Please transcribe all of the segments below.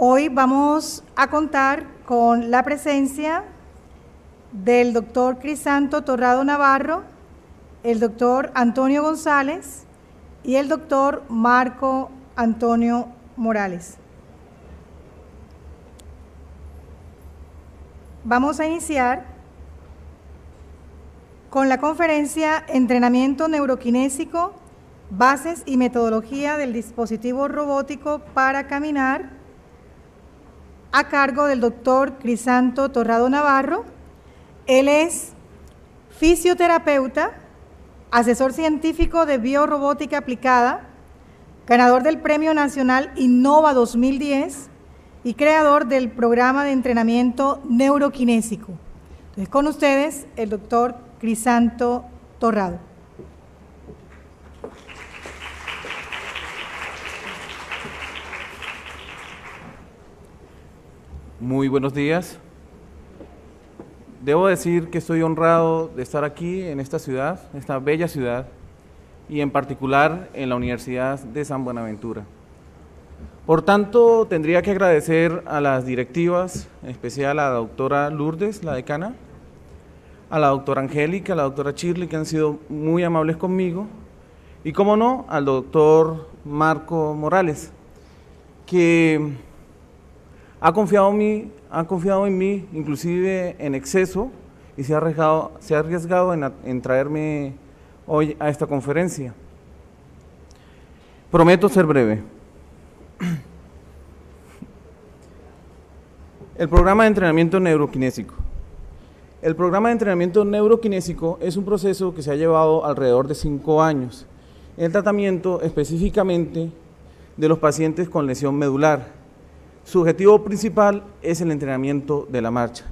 Hoy vamos a contar con la presencia del doctor Crisanto Torrado Navarro, el doctor Antonio González y el doctor Marco Antonio Morales. Vamos a iniciar con la conferencia Entrenamiento Neuroquinésico, Bases y Metodología del Dispositivo Robótico para Caminar, a cargo del doctor Crisanto Torrado Navarro. Él es fisioterapeuta, asesor científico de biorrobótica aplicada, ganador del Premio Nacional Innova 2010 y creador del programa de entrenamiento neuroquinésico. Entonces, con ustedes, el doctor Crisanto Torrado. Muy buenos días. Debo decir que estoy honrado de estar aquí en esta ciudad, esta bella ciudad, y en particular en la Universidad de San Buenaventura. Por tanto, tendría que agradecer a las directivas, en especial a la doctora Lourdes, la decana, a la doctora Angélica, a la doctora Shirley, que han sido muy amables conmigo, y cómo no, al doctor Marco Morales, que ha confiado en mí, inclusive en exceso, y se ha arriesgado en traerme hoy a esta conferencia. Prometo ser breve. El programa de entrenamiento neuroquinésico. El programa de entrenamiento neuroquinésico es un proceso que se ha llevado alrededor de 5 años en el tratamiento específicamente de los pacientes con lesión medular. Su objetivo principal es el entrenamiento de la marcha.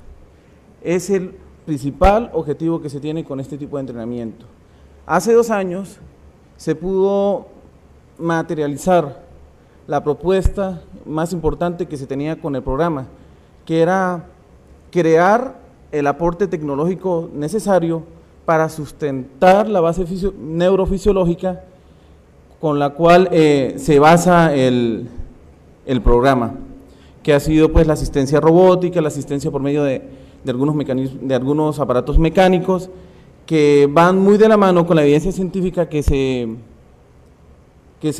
Es el principal objetivo que se tiene con este tipo de entrenamiento. Hace 2 años se pudo materializar la propuesta más importante que se tenía con el programa, que era crear el aporte tecnológico necesario para sustentar la base neurofisiológica con la cual se basa el programa, que ha sido pues la asistencia robótica, la asistencia por medio de algunos mecanismos, de algunos aparatos mecánicos que van muy de la mano con la evidencia científica que se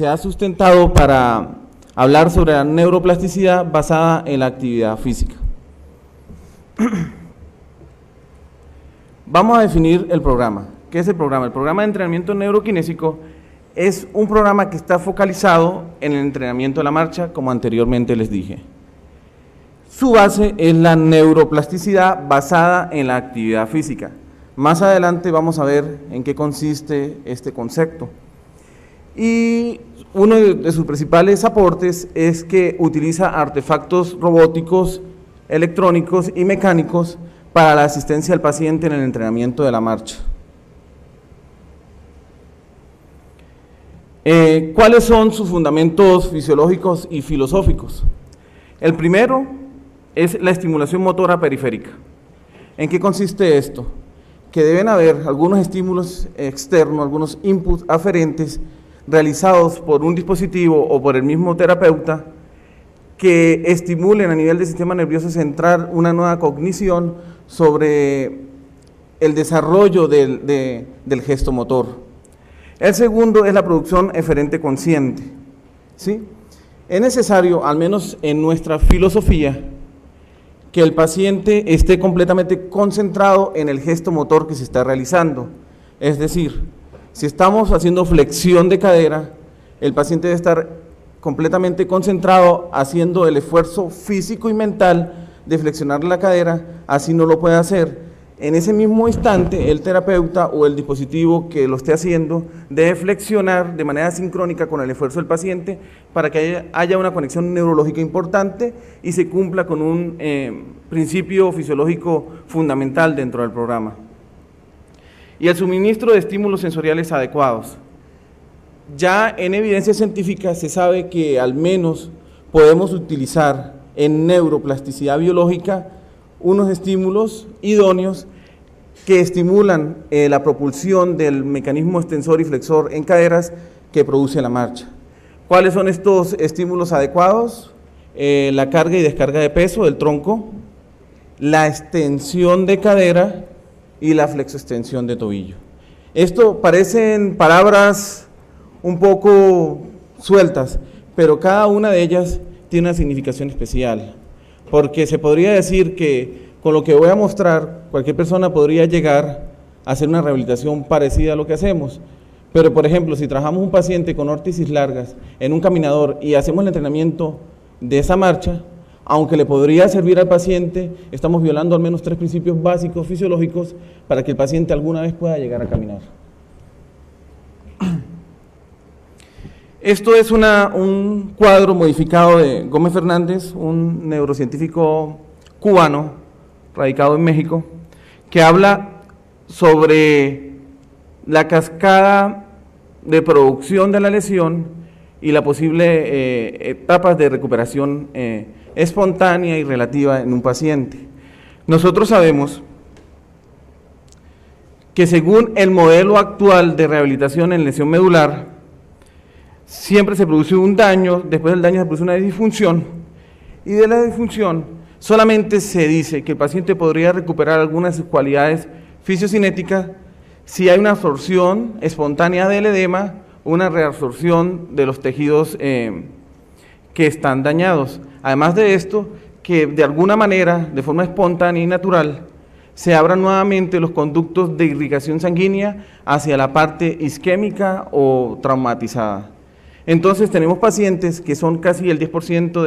ha sustentado para hablar sobre la neuroplasticidad basada en la actividad física. Vamos a definir el programa. ¿Qué es el programa? El programa de entrenamiento neuroquinésico es un programa que está focalizado en el entrenamiento de la marcha, como anteriormente les dije. Su base es la neuroplasticidad basada en la actividad física. Más adelante vamos a ver en qué consiste este concepto. Y uno de sus principales aportes es que utiliza artefactos robóticos, electrónicos y mecánicos para la asistencia al paciente en el entrenamiento de la marcha. ¿Cuáles son sus fundamentos fisiológicos y filosóficos? El primero es la estimulación motora periférica. ¿En qué consiste esto? Que deben haber algunos estímulos externos, algunos inputs aferentes realizados por un dispositivo o por el mismo terapeuta que estimulen a nivel del sistema nervioso central una nueva cognición sobre el desarrollo del gesto motor. El segundo es la producción eferente consciente, ¿sí? Es necesario, al menos en nuestra filosofía, que el paciente esté completamente concentrado en el gesto motor que se está realizando. Es decir, si estamos haciendo flexión de cadera, el paciente debe estar completamente concentrado haciendo el esfuerzo físico y mental de flexionar la cadera, así no lo puede hacer. En ese mismo instante, el terapeuta o el dispositivo que lo esté haciendo debe flexionar de manera sincrónica con el esfuerzo del paciente para que haya una conexión neurológica importante y se cumpla con un principio fisiológico fundamental dentro del programa. Y el suministro de estímulos sensoriales adecuados. Ya en evidencia científica se sabe que al menos podemos utilizar en neuroplasticidad biológica unos estímulos idóneos que estimulan la propulsión del mecanismo extensor y flexor en caderas que produce la marcha. ¿Cuáles son estos estímulos adecuados? la carga y descarga de peso del tronco, la extensión de cadera y la flexoextensión de tobillo. Esto parecen palabras un poco sueltas, pero cada una de ellas tiene una significación especial, porque se podría decir que con lo que voy a mostrar, cualquier persona podría llegar a hacer una rehabilitación parecida a lo que hacemos. Pero, por ejemplo, si trabajamos un paciente con órtesis largas en un caminador y hacemos el entrenamiento de esa marcha, aunque le podría servir al paciente, estamos violando al menos 3 principios básicos fisiológicos para que el paciente alguna vez pueda llegar a caminar. Esto es un cuadro modificado de Gómez Fernández, un neurocientífico cubano radicado en México, que habla sobre la cascada de producción de la lesión y la posible etapas de recuperación espontánea y relativa en un paciente. Nosotros sabemos que según el modelo actual de rehabilitación en lesión medular, siempre se produce un daño, después del daño se produce una disfunción, y de la disfunción solamente se dice que el paciente podría recuperar algunas de sus cualidades fisiocinéticas si hay una absorción espontánea del edema, una reabsorción de los tejidos que están dañados. Además de esto, que de alguna manera, de forma espontánea y natural, se abran nuevamente los conductos de irrigación sanguínea hacia la parte isquémica o traumatizada. Entonces tenemos pacientes que son casi el 10%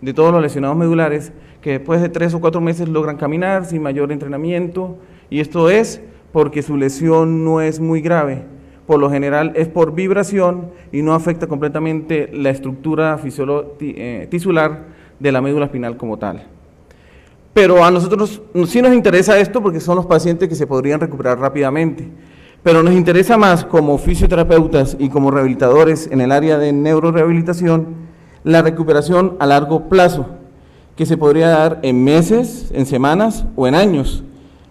de todos los lesionados medulares, que después de 3 o 4 meses logran caminar sin mayor entrenamiento, y esto es porque su lesión no es muy grave. Por lo general es por vibración y no afecta completamente la estructura tisular de la médula espinal como tal. Pero a nosotros sí nos interesa esto porque son los pacientes que se podrían recuperar rápidamente. Pero nos interesa más como fisioterapeutas y como rehabilitadores en el área de neurorehabilitación la recuperación a largo plazo, que se podría dar en meses, en semanas o en años.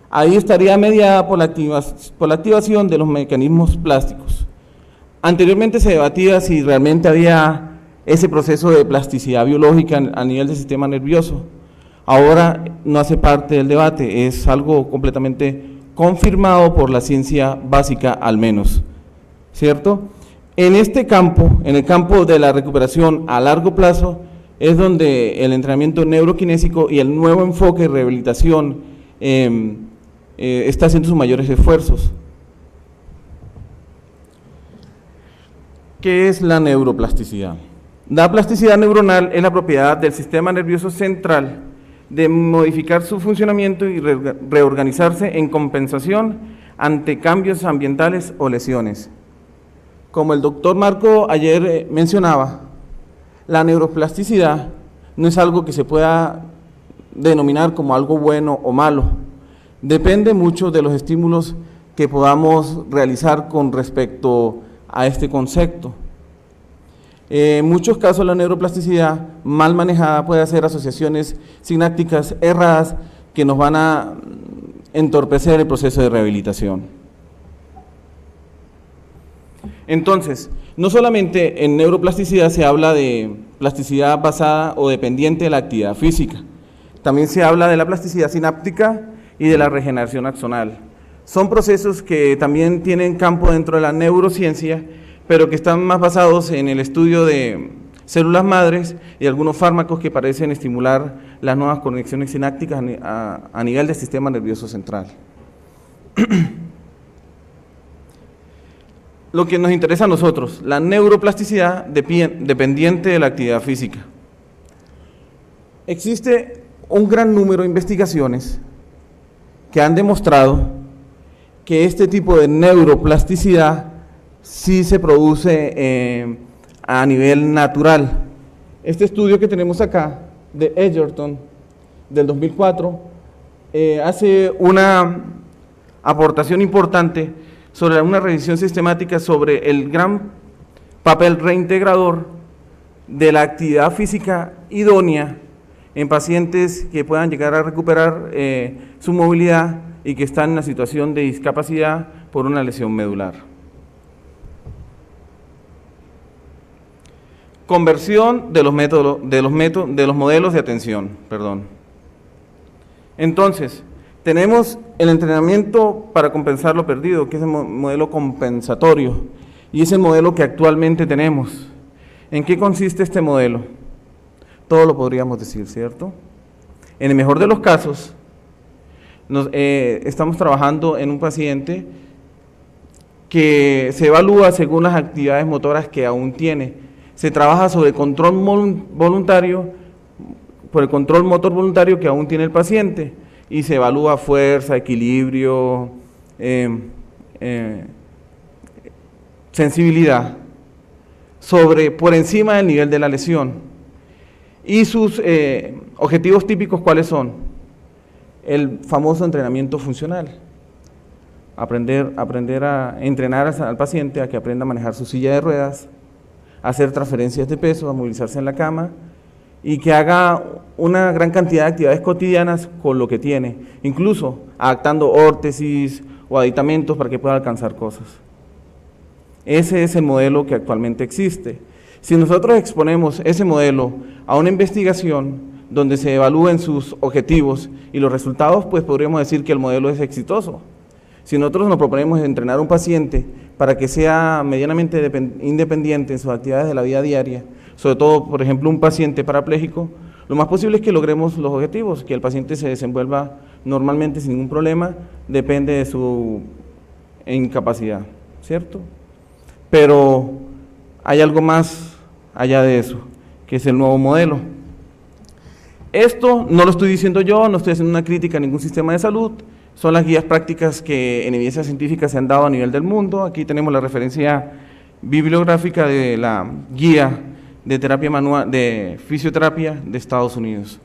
Ahí estaría mediada por la activación de los mecanismos plásticos. Anteriormente se debatía si realmente había ese proceso de plasticidad biológica a nivel del sistema nervioso. Ahora no hace parte del debate, es algo completamente confirmado por la ciencia básica al menos, ¿cierto? En este campo, en el campo de la recuperación a largo plazo, es donde el entrenamiento neuroquinésico y el nuevo enfoque de rehabilitación está haciendo sus mayores esfuerzos. ¿Qué es la neuroplasticidad? La plasticidad neuronal es la propiedad del sistema nervioso central de modificar su funcionamiento y reorganizarse en compensación ante cambios ambientales o lesiones. Como el doctor Marco ayer mencionaba, la neuroplasticidad no es algo que se pueda denominar como algo bueno o malo. Depende mucho de los estímulos que podamos realizar con respecto a este concepto. En muchos casos la neuroplasticidad mal manejada puede hacer asociaciones sinápticas erradas que nos van a entorpecer el proceso de rehabilitación. Entonces, no solamente en neuroplasticidad se habla de plasticidad basada o dependiente de la actividad física, también se habla de la plasticidad sináptica y de la regeneración axonal. Son procesos que también tienen campo dentro de la neurociencia, pero que están más basados en el estudio de células madres y algunos fármacos que parecen estimular las nuevas conexiones sinápticas a nivel del sistema nervioso central. Lo que nos interesa a nosotros, la neuroplasticidad dependiente de la actividad física. Existe un gran número de investigaciones que han demostrado que este tipo de neuroplasticidad sí se produce a nivel natural. Este estudio que tenemos acá, de Edgerton, del 2004, hace una aportación importante sobre una revisión sistemática sobre el gran papel reintegrador de la actividad física idónea en pacientes que puedan llegar a recuperar su movilidad y que están en una situación de discapacidad por una lesión medular. conversión de los modelos de atención, Entonces, tenemos el entrenamiento para compensar lo perdido, que es el modelo compensatorio, y es el modelo que actualmente tenemos. ¿En qué consiste este modelo? Todo lo podríamos decir, ¿cierto? En el mejor de los casos, estamos trabajando en un paciente que se evalúa según las actividades motoras que aún tiene. Se trabaja sobre control voluntario, por el control motor voluntario que aún tiene el paciente, y se evalúa fuerza, equilibrio, sensibilidad, por encima del nivel de la lesión. Y sus objetivos típicos, ¿cuáles son? El famoso entrenamiento funcional. Aprender a entrenar al paciente a que aprenda a manejar su silla de ruedas, a hacer transferencias de peso, a movilizarse en la cama, y que haga una gran cantidad de actividades cotidianas con lo que tiene, incluso adaptando órtesis o aditamentos para que pueda alcanzar cosas. Ese es el modelo que actualmente existe. Si nosotros exponemos ese modelo a una investigación donde se evalúen sus objetivos y los resultados, pues podríamos decir que el modelo es exitoso. Si nosotros nos proponemos entrenar a un paciente para que sea medianamente independiente en sus actividades de la vida diaria, sobre todo, por ejemplo, un paciente parapléjico, lo más posible es que logremos los objetivos, que el paciente se desenvuelva normalmente sin ningún problema, depende de su incapacidad, ¿cierto? Pero hay algo más allá de eso, que es el nuevo modelo. Esto no lo estoy diciendo yo, no estoy haciendo una crítica a ningún sistema de salud, son las guías prácticas que en evidencia científica se han dado a nivel del mundo. Aquí tenemos la referencia bibliográfica de la guía de terapia manual, de fisioterapia de Estados Unidos.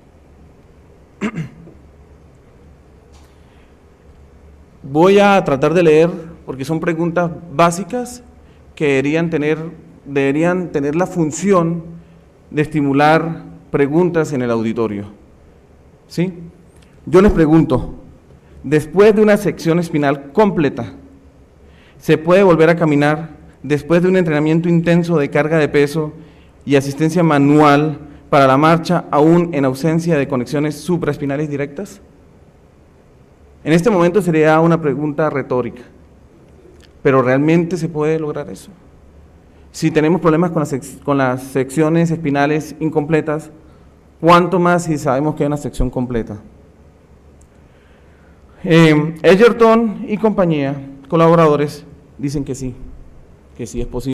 Voy a tratar de leer, porque son preguntas básicas que deberían tener la función de estimular preguntas en el auditorio. ¿Sí? Yo les pregunto, después de una sección espinal completa, ¿se puede volver a caminar después de un entrenamiento intenso de carga de peso y asistencia manual para la marcha, aún en ausencia de conexiones supraespinales directas? En este momento sería una pregunta retórica, pero ¿realmente se puede lograr eso? Si tenemos problemas con las secciones espinales incompletas, ¿cuánto más si sabemos que hay una sección completa? Edgerton y compañía, colaboradores, dicen que sí es posible.